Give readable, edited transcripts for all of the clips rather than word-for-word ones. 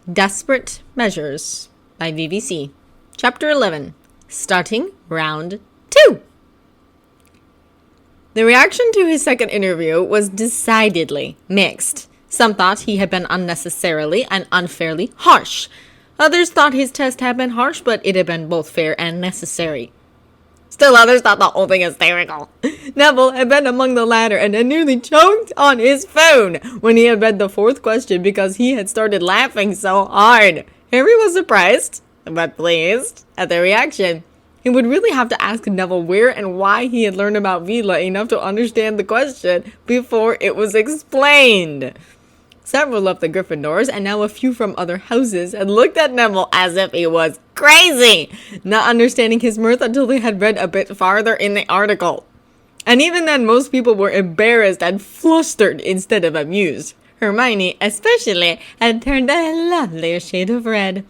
Desperate Measures by VVC. Chapter 11. Starting Round 2. The reaction to his second interview was decidedly mixed. Some thought he had been unnecessarily and unfairly harsh. Others thought his test had been harsh, but it had been both fair and necessary. Still others thought the whole thing hysterical. Neville had been among the latter and had nearly choked on his phone when he had read the fourth question because he had started laughing so hard. Harry was surprised, but pleased, at their reaction. He would really have to ask Neville where and why he had learned about Veela enough to understand the question before it was explained. Several of the Gryffindors, and now a few from other houses, had looked at Neville as if he was crazy, not understanding his mirth until they had read a bit farther in the article. And even then, most people were embarrassed and flustered instead of amused. Hermione, especially, had turned a lovelier shade of red.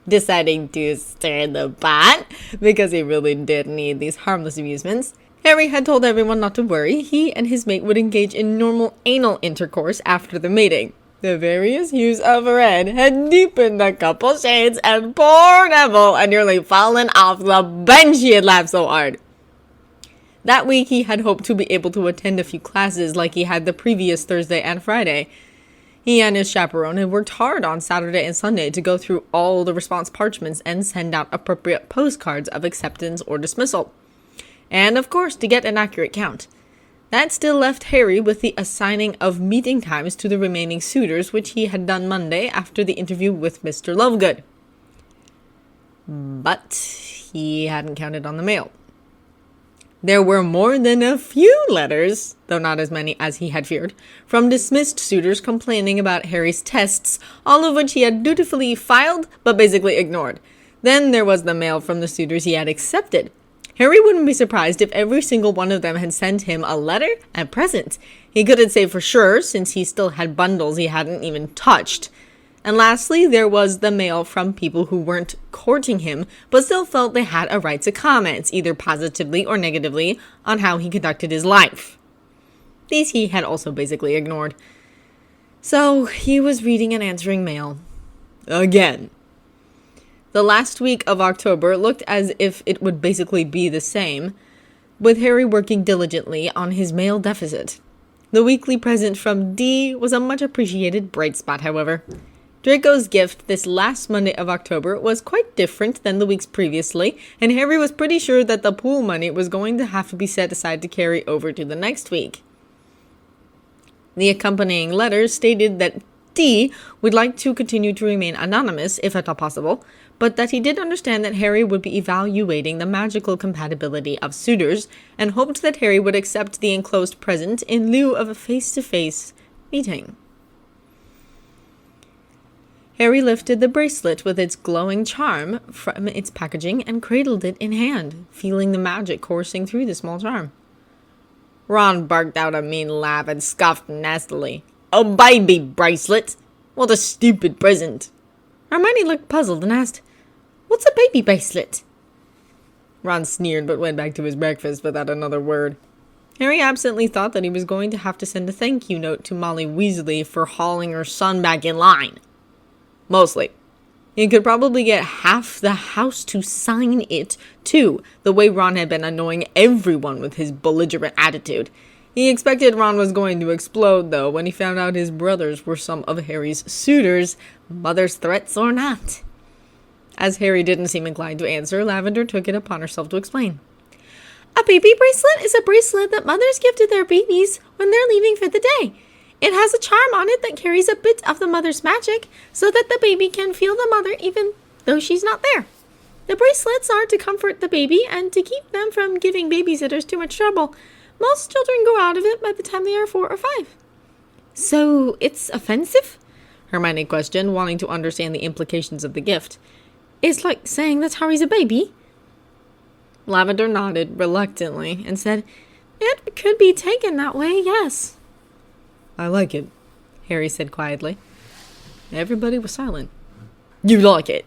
Deciding to stir the pot, because he really did need these harmless amusements, Harry had told everyone not to worry. He and his mate would engage in normal anal intercourse after the mating. The various hues of red had deepened a couple shades, and poor Neville had nearly fallen off the bench, he had laughed so hard. That week he had hoped to be able to attend a few classes like he had the previous Thursday and Friday. He and his chaperone had worked hard on Saturday and Sunday to go through all the response parchments and send out appropriate postcards of acceptance or dismissal. And, of course, to get an accurate count. That still left Harry with the assigning of meeting times to the remaining suitors, which he had done Monday after the interview with Mr. Lovegood. But he hadn't counted on the mail. There were more than a few letters, though not as many as he had feared, from dismissed suitors complaining about Harry's tests, all of which he had dutifully filed but basically ignored. Then there was the mail from the suitors he had accepted. Harry wouldn't be surprised if every single one of them had sent him a letter and present. He couldn't say for sure, since he still had bundles he hadn't even touched. And lastly, there was the mail from people who weren't courting him, but still felt they had a right to comment, either positively or negatively, on how he conducted his life. These he had also basically ignored. So he was reading and answering mail. Again. The last week of October looked as if it would basically be the same, with Harry working diligently on his mail deficit. The weekly present from D was a much appreciated bright spot, however. Draco's gift this last Monday of October was quite different than the weeks previously, and Harry was pretty sure that the pool money was going to have to be set aside to carry over to the next week. The accompanying letter stated that D would like to continue to remain anonymous, if at all possible, but that he did understand that Harry would be evaluating the magical compatibility of suitors, and hoped that Harry would accept the enclosed present in lieu of a face-to-face meeting. Harry lifted the bracelet with its glowing charm from its packaging and cradled it in hand, feeling the magic coursing through the small charm. Ron barked out a mean laugh and scoffed nastily. "A baby bracelet? What a stupid present!" Hermione looked puzzled and asked, "What's a baby bracelet?" Ron sneered but went back to his breakfast without another word. Harry absently thought that he was going to have to send a thank you note to Molly Weasley for hauling her son back in line. Mostly. He could probably get half the house to sign it, too, the way Ron had been annoying everyone with his belligerent attitude. He expected Ron was going to explode, though, when he found out his brothers were some of Harry's suitors, mother's threats or not. As Harry didn't seem inclined to answer, Lavender took it upon herself to explain. "A baby bracelet is a bracelet that mothers give to their babies when they're leaving for the day. It has a charm on it that carries a bit of the mother's magic, so that the baby can feel the mother even though she's not there. The bracelets are to comfort the baby and to keep them from giving babysitters too much trouble. Most children grow out of it by the time they are 4 or 5. "So it's offensive?" Hermione questioned, wanting to understand the implications of the gift. "It's like saying that Harry's a baby?" Lavender nodded reluctantly and said, "It could be taken that way, yes." "I like it," Harry said quietly. Everybody was silent. "You like it?"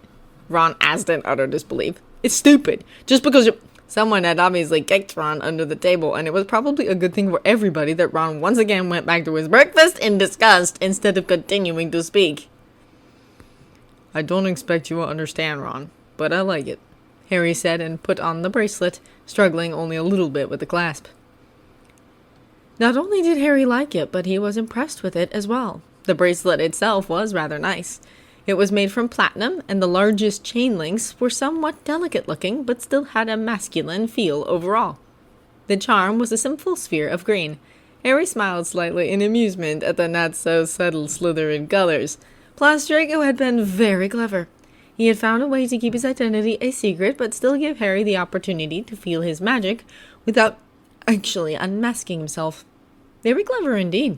Ron asked in utter disbelief. "It's stupid. Just because Someone had obviously kicked Ron under the table, and it was probably a good thing for everybody that Ron once again went back to his breakfast in disgust instead of continuing to speak. I don't expect you will understand, Ron, but I like it, Harry said and put on the bracelet, struggling only a little bit with the clasp. Not only did Harry like it, but he was impressed with it as well. The bracelet itself was rather nice. It was made from platinum, and the largest chain links were somewhat delicate looking, but still had a masculine feel overall. The charm was a simple sphere of green. Harry smiled slightly in amusement at the not-so-subtle Slytherin colors. Plus, Draco had been very clever. He had found a way to keep his identity a secret, but still give Harry the opportunity to feel his magic without actually unmasking himself. Very clever indeed.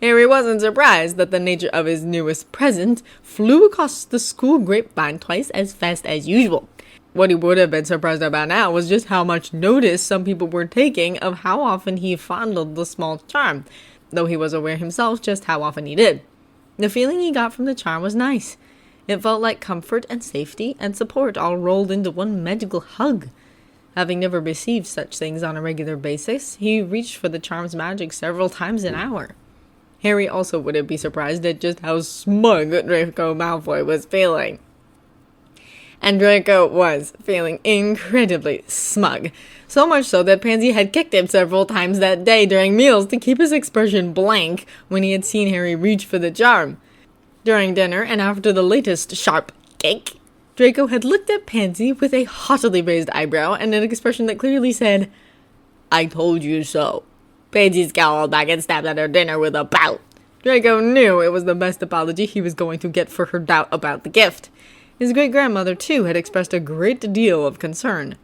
Harry wasn't surprised that the nature of his newest present flew across the school grapevine twice as fast as usual. What he would have been surprised about now was just how much notice some people were taking of how often he fondled the small charm, though he was aware himself just how often he did. The feeling he got from the charm was nice. It felt like comfort and safety and support all rolled into one magical hug. Having never received such things on a regular basis, he reached for the charm's magic several times an hour. Harry also wouldn't be surprised at just how smug Draco Malfoy was feeling. And Draco was feeling incredibly smug. So much so that Pansy had kicked him several times that day during meals to keep his expression blank when he had seen Harry reach for the charm. During dinner and after the latest sharp cake, Draco had looked at Pansy with a haughtily raised eyebrow and an expression that clearly said, "I told you so." Pansy scowled back and snapped at her dinner with a pout. Draco knew it was the best apology he was going to get for her doubt about the gift. His great-grandmother, too, had expressed a great deal of concern.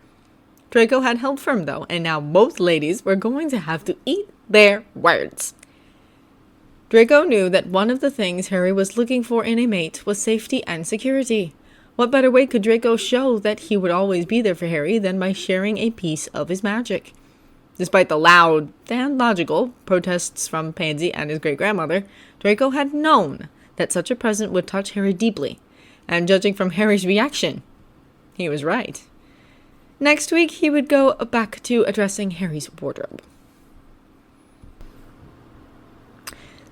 Draco had held firm, though, and now both ladies were going to have to eat their words. Draco knew that one of the things Harry was looking for in a mate was safety and security. What better way could Draco show that he would always be there for Harry than by sharing a piece of his magic? Despite the loud and logical protests from Pansy and his great-grandmother, Draco had known that such a present would touch Harry deeply, and judging from Harry's reaction, he was right. Next week, he would go back to addressing Harry's wardrobe.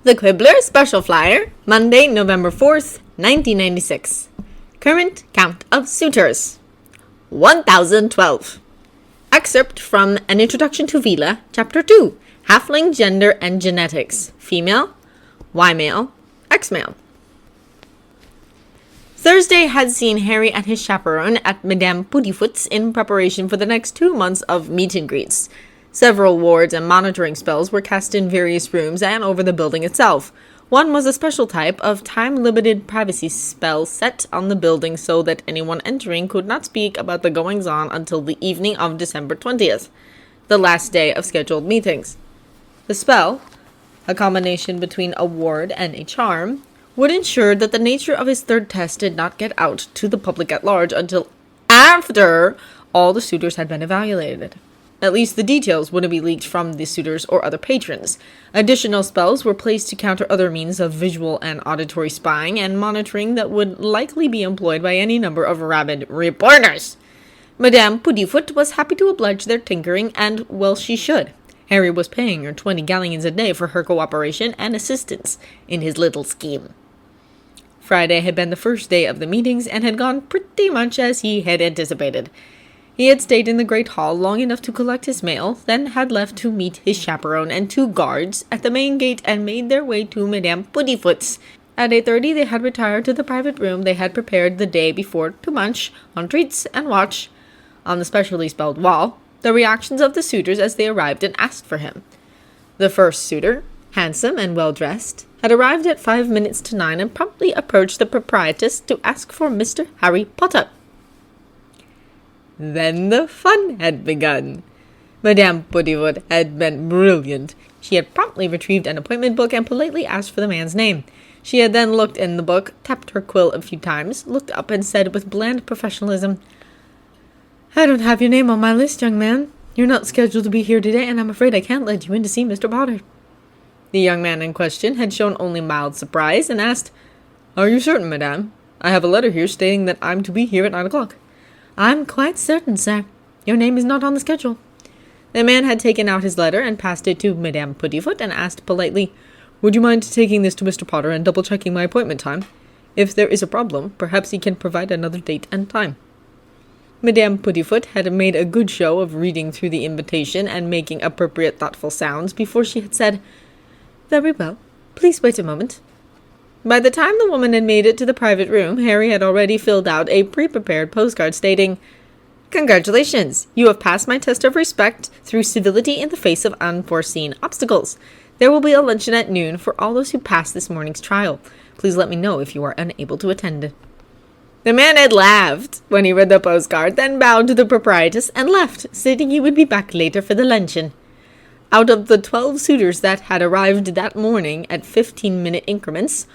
The Quibbler Special Flyer, Monday, November 4th, 1996. Current count of suitors, 1012. Excerpt from An Introduction to Veela, Chapter 2, Halfling Gender and Genetics, Female, Y-male, X-male. Thursday had seen Harry and his chaperone at Madame Puddifoot's in preparation for the next 2 months of meet and greets. Several wards and monitoring spells were cast in various rooms and over the building itself. One was a special type of time-limited privacy spell set on the building so that anyone entering could not speak about the goings-on until the evening of December 20th, the last day of scheduled meetings. The spell, a combination between a ward and a charm, would ensure that the nature of his third test did not get out to the public at large until after all the suitors had been evaluated. At least the details wouldn't be leaked from the suitors or other patrons. Additional spells were placed to counter other means of visual and auditory spying and monitoring that would likely be employed by any number of rabid reporters. Madame Puddifoot was happy to oblige their tinkering, and well she should. Harry was paying her 20 galleons a day for her cooperation and assistance in his little scheme. Friday had been the first day of the meetings and had gone pretty much as he had anticipated. He had stayed in the Great Hall long enough to collect his mail, then had left to meet his chaperone and 2 guards at the main gate and made their way to Madame Puddifoot's. At 8:30 they had retired to the private room they had prepared the day before to munch on treats and watch, on the specially spelled wall, the reactions of the suitors as they arrived and asked for him. The first suitor, handsome and well-dressed, had arrived at 5 minutes to 9 and promptly approached the proprietress to ask for Mr. Harry Potter. Then the fun had begun. Madame Puddifoot had been brilliant. She had promptly retrieved an appointment book and politely asked for the man's name. She had then looked in the book, tapped her quill a few times, looked up and said with bland professionalism, "I don't have your name on my list, young man. You're not scheduled to be here today, and I'm afraid I can't let you in to see Mr. Potter." The young man in question had shown only mild surprise and asked, "Are you certain, madame? I have a letter here stating that I'm to be here at 9 o'clock. "I'm quite certain, sir. Your name is not on the schedule." The man had taken out his letter and passed it to Madame Puddifoot and asked politely, "Would you mind taking this to Mr. Potter and double-checking my appointment time? If there is a problem, perhaps he can provide another date and time. Madame Puddifoot had made a good show of reading through the invitation and making appropriate thoughtful sounds before she had said, "Very well. Please wait a moment." By the time the woman had made it to the private room, Harry had already filled out a pre-prepared postcard stating, "Congratulations! You have passed my test of respect through civility in the face of unforeseen obstacles. There will be a luncheon at noon for all those who pass this morning's trial. Please let me know if you are unable to attend." The man had laughed when he read the postcard, then bowed to the proprietress and left, stating he would be back later for the luncheon. Out of the 12 suitors that had arrived that morning at 15-minute increments,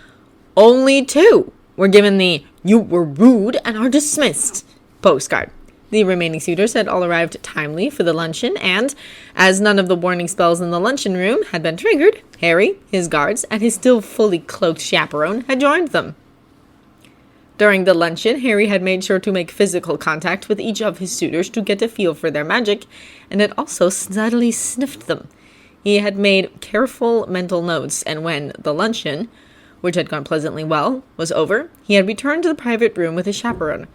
only 2 were given the "You were rude and are dismissed" postcard. The remaining suitors had all arrived timely for the luncheon, and, as none of the warning spells in the luncheon room had been triggered, Harry, his guards, and his still fully cloaked chaperone had joined them. During the luncheon, Harry had made sure to make physical contact with each of his suitors to get a feel for their magic, and had also subtly sniffed them. He had made careful mental notes, and when the luncheon, which had gone pleasantly well, was over, he had returned to the private room with his chaperone.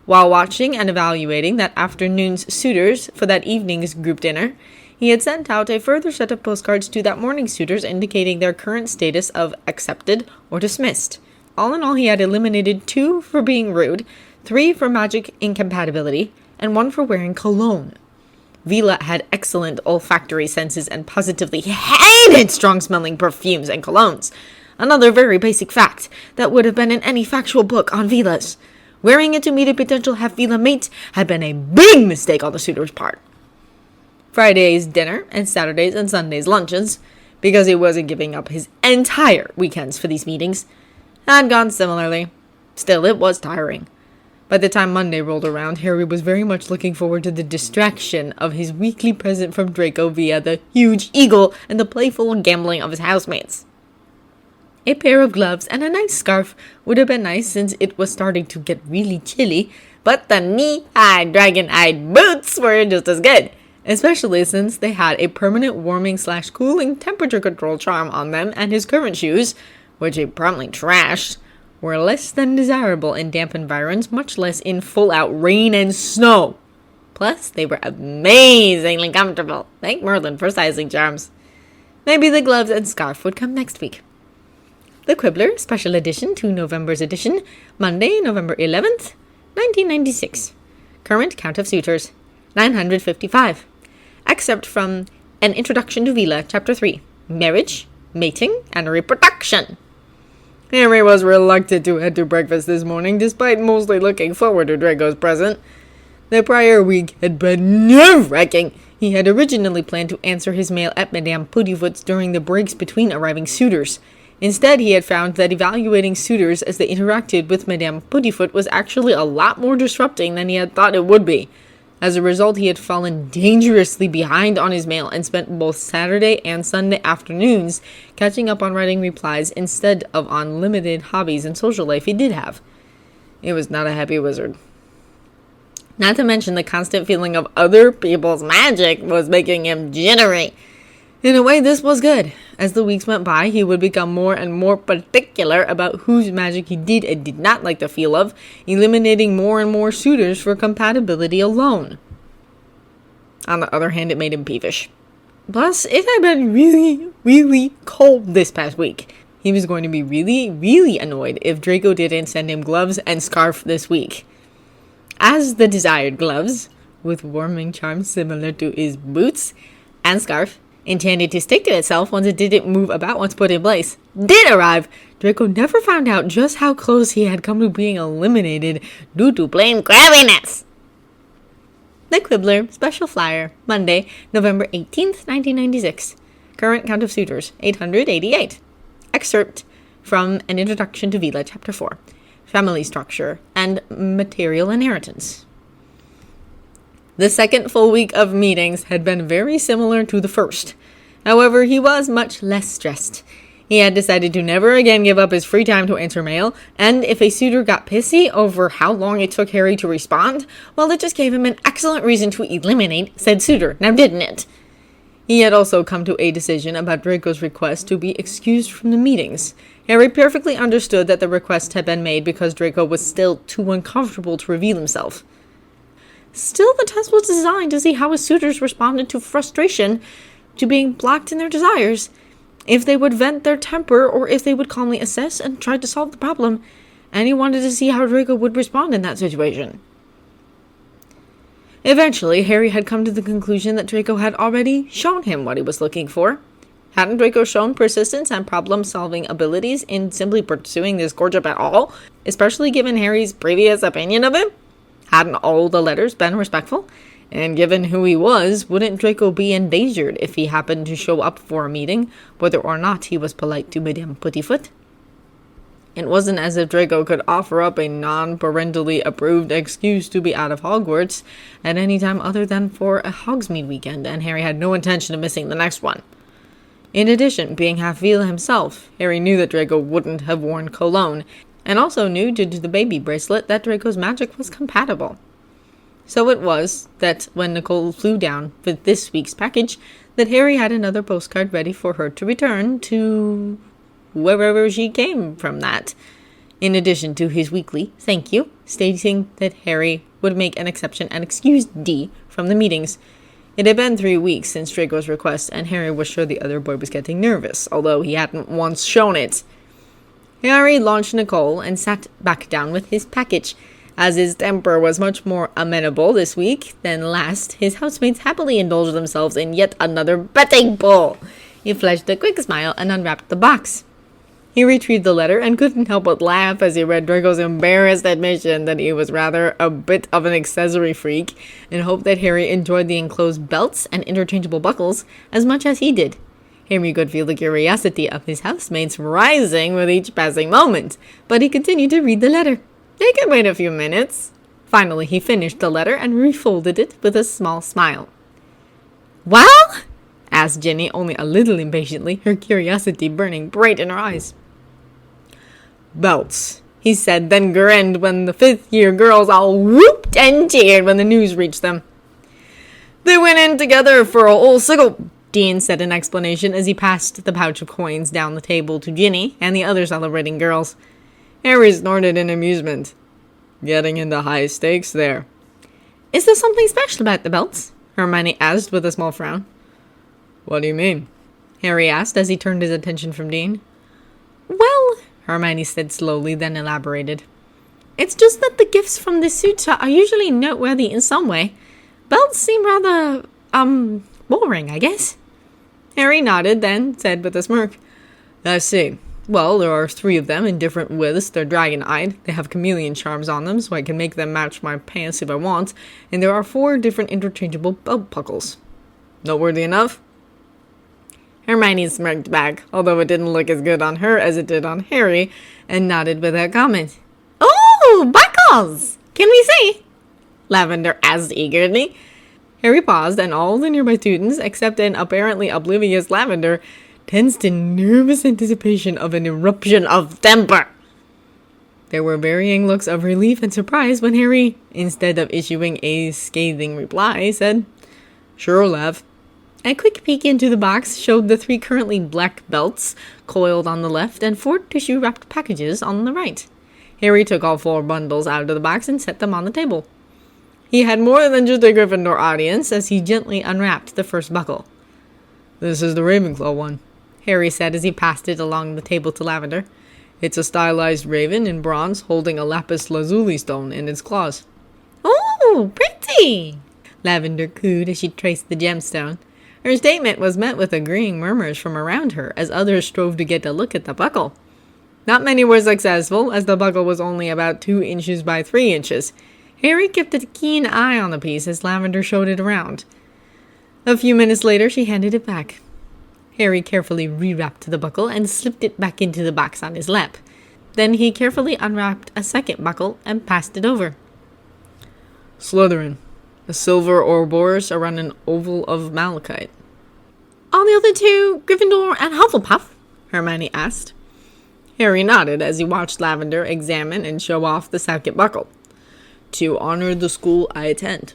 While watching and evaluating that afternoon's suitors for that evening's group dinner, he had sent out a further set of postcards to that morning's suitors indicating their current status of accepted or dismissed. All in all, he had eliminated 2 for being rude, 3 for magic incompatibility, and 1 for wearing cologne. Veela had excellent olfactory senses and positively hated strong-smelling perfumes and colognes. Another very basic fact that would have been in any factual book on Veelas. Wearing it to meet a potential half-Veela mate had been a big mistake on the suitor's part. Friday's dinner and Saturdays and Sundays' luncheons, because he wasn't giving up his entire weekends for these meetings, had gone similarly. Still, it was tiring. By the time Monday rolled around, Harry was very much looking forward to the distraction of his weekly present from Draco via the huge eagle and the playful gambling of his housemates. A pair of gloves and a nice scarf would have been nice since it was starting to get really chilly, but the knee-high dragon-eyed boots were just as good, especially since they had a permanent warming/cooling temperature control charm on them, and his current shoes, which he promptly trashed, were less than desirable in damp environs, much less in full-out rain and snow. Plus, they were amazingly comfortable. Thank Merlin for sizing charms. Maybe the gloves and scarf would come next week. The Quibbler, special edition to November's edition, Monday, November 11th, 1996. Current count of suitors, 955. Excerpt from An Introduction to Veela, Chapter 3, Marriage, Mating, and Reproduction. Harry was reluctant to head to breakfast this morning, despite mostly looking forward to Draco's present. The prior week had been nerve-wracking. He had originally planned to answer his mail at Madame Puddifoot's during the breaks between arriving suitors. Instead, he had found that evaluating suitors as they interacted with Madame Puddifoot was actually a lot more disrupting than he had thought it would be. As a result, he had fallen dangerously behind on his mail and spent both Saturday and Sunday afternoons catching up on writing replies instead of on limited hobbies and social life he did have. It was not a happy wizard. Not to mention the constant feeling of other people's magic was making him jittery. In a way, this was good. As the weeks went by, he would become more and more particular about whose magic he did and did not like the feel of, eliminating more and more suitors for compatibility alone. On the other hand, it made him peevish. Plus, it had been really, really cold this past week. He was going to be really, really annoyed if Draco didn't send him gloves and scarf this week. As the desired gloves, with warming charms similar to his boots, and scarf, intended to stick to itself once it didn't move about once put in place, did arrive, Draco never found out just how close he had come to being eliminated due to plain crabbiness. The Quibbler, special flyer, Monday, November 18th, 1996. Current count of suitors, 888. Excerpt from An Introduction to Veela, Chapter 4, Family Structure and Material Inheritance. The second full week of meetings had been very similar to the first. However, he was much less stressed. He had decided to never again give up his free time to answer mail, and if a suitor got pissy over how long it took Harry to respond, well, it just gave him an excellent reason to eliminate said suitor, now didn't it? He had also come to a decision about Draco's request to be excused from the meetings. Harry perfectly understood that the request had been made because Draco was still too uncomfortable to reveal himself. Still, the test was designed to see how his suitors responded to frustration, to being blocked in their desires, if they would vent their temper or if they would calmly assess and try to solve the problem, and he wanted to see how Draco would respond in that situation. Eventually, Harry had come to the conclusion that Draco had already shown him what he was looking for. Hadn't Draco shown persistence and problem-solving abilities in simply pursuing this courtship at all, especially given Harry's previous opinion of him? Hadn't all the letters been respectful? And given who he was, wouldn't Draco be endangered if he happened to show up for a meeting, whether or not he was polite to Madame Puttyfoot? It wasn't as if Draco could offer up a non-parentally approved excuse to be out of Hogwarts at any time other than for a Hogsmeade weekend, and Harry had no intention of missing the next one. In addition, being half-Veela himself, Harry knew that Draco wouldn't have worn cologne, and also knew due to the baby bracelet that Draco's magic was compatible. So it was that when Nicole flew down with this week's package, that Harry had another postcard ready for her to return to wherever she came from that, in addition to his weekly thank you, stating that Harry would make an exception and excuse Dee from the meetings. It had been 3 weeks since Draco's request, and Harry was sure the other boy was getting nervous, although he hadn't once shown it. Harry launched Nicole and sat back down with his package. As his temper was much more amenable this week than last, his housemates happily indulged themselves in yet another betting pool. He flashed a quick smile and unwrapped the box. He retrieved the letter and couldn't help but laugh as he read Draco's embarrassed admission that he was rather a bit of an accessory freak, and hoped that Harry enjoyed the enclosed belts and interchangeable buckles as much as he did. Harry could feel the curiosity of his housemates rising with each passing moment, but he continued to read the letter. They could wait a few minutes. Finally, he finished the letter and refolded it with a small smile. "Well?" asked Ginny, only a little impatiently, her curiosity burning bright in her eyes. "Belts," he said, then grinned when the fifth-year girls all whooped and cheered when the news reached them. "They went in together for a whole sickle," Dean said in explanation as he passed the pouch of coins down the table to Ginny and the other celebrating girls. Harry snorted in amusement. "Getting into high stakes there." "Is there something special about the belts?" Hermione asked with a small frown. "What do you mean?" Harry asked as he turned his attention from Dean. "Well," Hermione said slowly, then elaborated. "It's just that the gifts from the suitor are usually noteworthy in some way. Belts seem rather, boring, I guess." Harry nodded, then said with a smirk, "I see. Well, there are 3 of them in different widths. They're dragon-eyed. They have chameleon charms on them, so I can make them match my pants if I want. And there are 4 different interchangeable belt buckles. Noteworthy enough?" Hermione smirked back, although it didn't look as good on her as it did on Harry, and nodded without comment. "Oh, buckles! Can we see?" Lavender asked eagerly. Harry paused, and all the nearby students, except an apparently oblivious Lavender, tensed in nervous anticipation of an eruption of temper. There were varying looks of relief and surprise when Harry, instead of issuing a scathing reply, said, "Sure, Lav." A quick peek into the box showed the 3 currently black belts coiled on the left and 4 tissue-wrapped packages on the right. Harry took all 4 bundles out of the box and set them on the table. He had more than just a Gryffindor audience as he gently unwrapped the first buckle. "This is the Ravenclaw one," Harry said as he passed it along the table to Lavender. "It's a stylized raven in bronze holding a lapis lazuli stone in its claws." "Oh, pretty!" Lavender cooed as she traced the gemstone. Her statement was met with agreeing murmurs from around her as others strove to get a look at the buckle. Not many were successful, as the buckle was only about 2 inches by 3 inches. Harry kept a keen eye on the piece as Lavender showed it around. A few minutes later, she handed it back. Harry carefully rewrapped the buckle and slipped it back into the box on his lap. Then he carefully unwrapped a second buckle and passed it over. "Slytherin. A silver Ouroboros around an oval of malachite." "Are the other 2 Gryffindor and Hufflepuff?" Hermione asked. Harry nodded as he watched Lavender examine and show off the second buckle. "To honor the school I attend."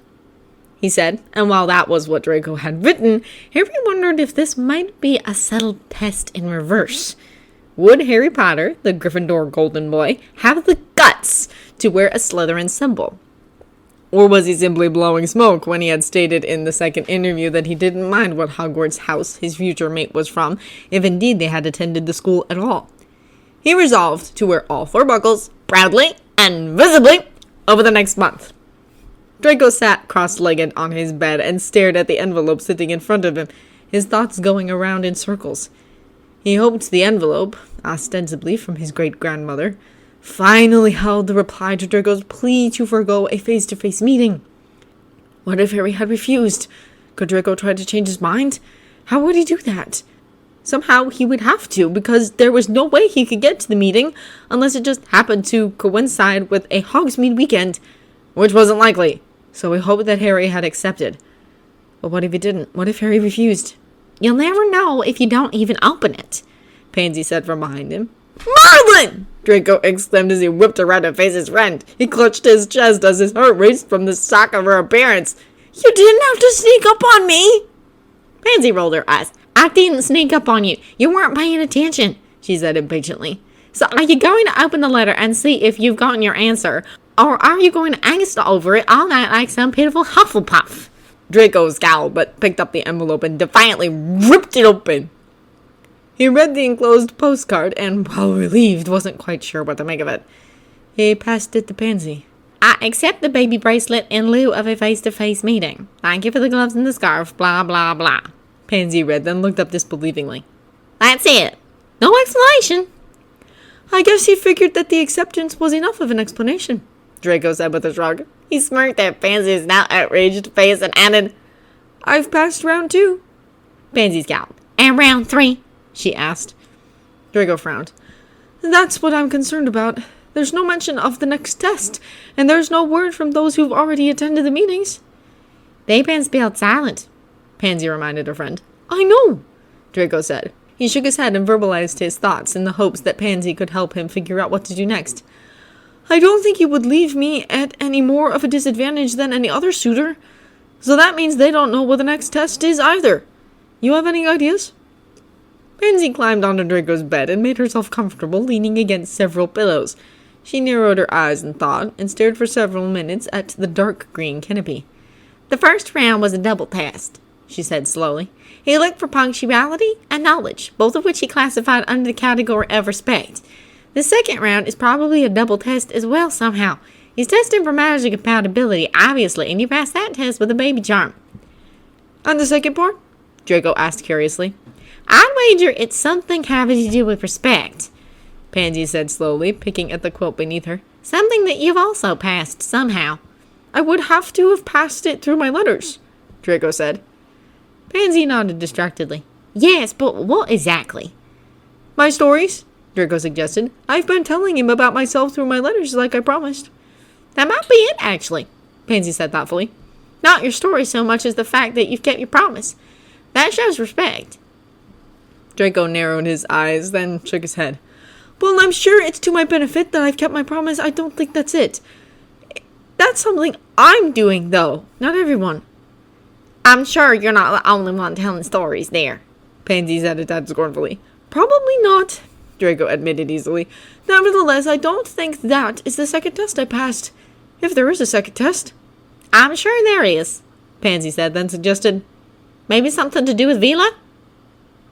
he said, and while that was what Draco had written, Harry wondered if this might be a settled test in reverse. Would Harry Potter, the Gryffindor golden boy, have the guts to wear a Slytherin symbol? Or was he simply blowing smoke when he had stated in the second interview that he didn't mind what Hogwarts house his future mate was from, if indeed they had attended the school at all? He resolved to wear all 4 buckles, proudly and visibly, over the next month. Draco sat cross-legged on his bed and stared at the envelope sitting in front of him, his thoughts going around in circles. He hoped the envelope, ostensibly from his great-grandmother, finally held the reply to Draco's plea to forego a face-to-face meeting. What if Harry had refused? Could Draco try to change his mind? How would he do that? Somehow he would have to, because there was no way he could get to the meeting unless it just happened to coincide with a Hogsmeade weekend, which wasn't likely, so he hoped that Harry had accepted. But what if he didn't? What if Harry refused? You'll never know if you don't even open it, Pansy said from behind him. Merlin! Draco exclaimed as he whipped around to face his friend. He clutched his chest as his heart raced from the shock of her appearance. You didn't have to sneak up on me! Pansy rolled her eyes. I didn't sneak up on you. You weren't paying attention, she said impatiently. So are you going to open the letter and see if you've gotten your answer? Or are you going to angst over it all night like some pitiful Hufflepuff? Draco scowled, but picked up the envelope and defiantly ripped it open. He read the enclosed postcard and, while relieved, wasn't quite sure what to make of it. He passed it to Pansy. I accept the baby bracelet in lieu of a face-to-face meeting. Thank you for the gloves and the scarf, blah, blah, blah. Pansy read, then looked up disbelievingly. That's it. No explanation. I guess he figured that the acceptance was enough of an explanation, Draco said with a shrug. He smirked at Pansy's now outraged face and added, I've passed round 2. Pansy scowled. And round 3? She asked. Draco frowned. That's what I'm concerned about. There's no mention of the next test, and there's no word from those who've already attended the meetings. They've been spelled silent, Pansy reminded her friend. I know, Draco said. He shook his head and verbalized his thoughts in the hopes that Pansy could help him figure out what to do next. I don't think you would leave me at any more of a disadvantage than any other suitor, so that means they don't know what the next test is either. You have any ideas? Pansy climbed onto Draco's bed and made herself comfortable, leaning against several pillows. She narrowed her eyes in thought and stared for several minutes at the dark green canopy. The first round was a double test, she said slowly. He looked for punctuality and knowledge, both of which he classified under the category of respect. The second round is probably a double test as well somehow. He's testing for magic compatibility, obviously, and you pass that test with a baby charm. And the second part? Draco asked curiously. I'd wager it's something having to do with respect, Pansy said slowly, picking at the quilt beneath her. Something that you've also passed somehow. I would have to have passed it through my letters, Draco said. Pansy nodded distractedly. Yes, but what exactly? My stories, Draco suggested. I've been telling him about myself through my letters like I promised. That might be it, actually, Pansy said thoughtfully. Not your story so much as the fact that you've kept your promise. That shows respect. Draco narrowed his eyes, then shook his head. Well, I'm sure it's to my benefit that I've kept my promise. I don't think that's it. That's something I'm doing, though, not everyone. I'm sure you're not the only one telling stories there, Pansy said a tad scornfully. Probably not, Draco admitted easily. Nevertheless, I don't think that is the second test I passed. If there is a second test. I'm sure there is, Pansy said, then suggested, maybe something to do with Veela?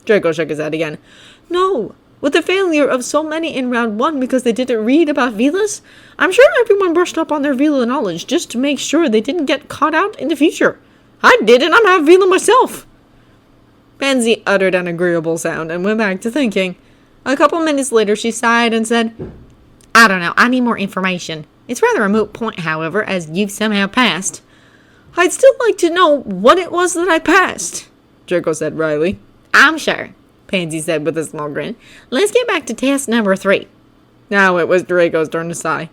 Draco shook his head again. No, with the failure of so many in round 1 because they didn't read about Veelas, I'm sure everyone brushed up on their Veela knowledge just to make sure they didn't get caught out in the future. I did, and I'm half Veela myself. Pansy uttered an agreeable sound and went back to thinking. A couple minutes later, she sighed and said, I don't know, I need more information. It's rather a moot point, however, as you've somehow passed. I'd still like to know what it was that I passed, Draco said wryly. I'm sure, Pansy said with a small grin. Let's get back to test number 3. Now it was Draco's turn to sigh.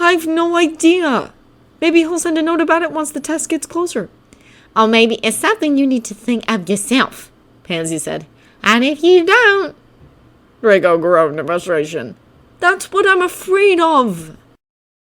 I've no idea. Maybe he'll send a note about it once the test gets closer. Or maybe it's something you need to think of yourself, Pansy said. And if you don't... Draco groaned in frustration. That's what I'm afraid of.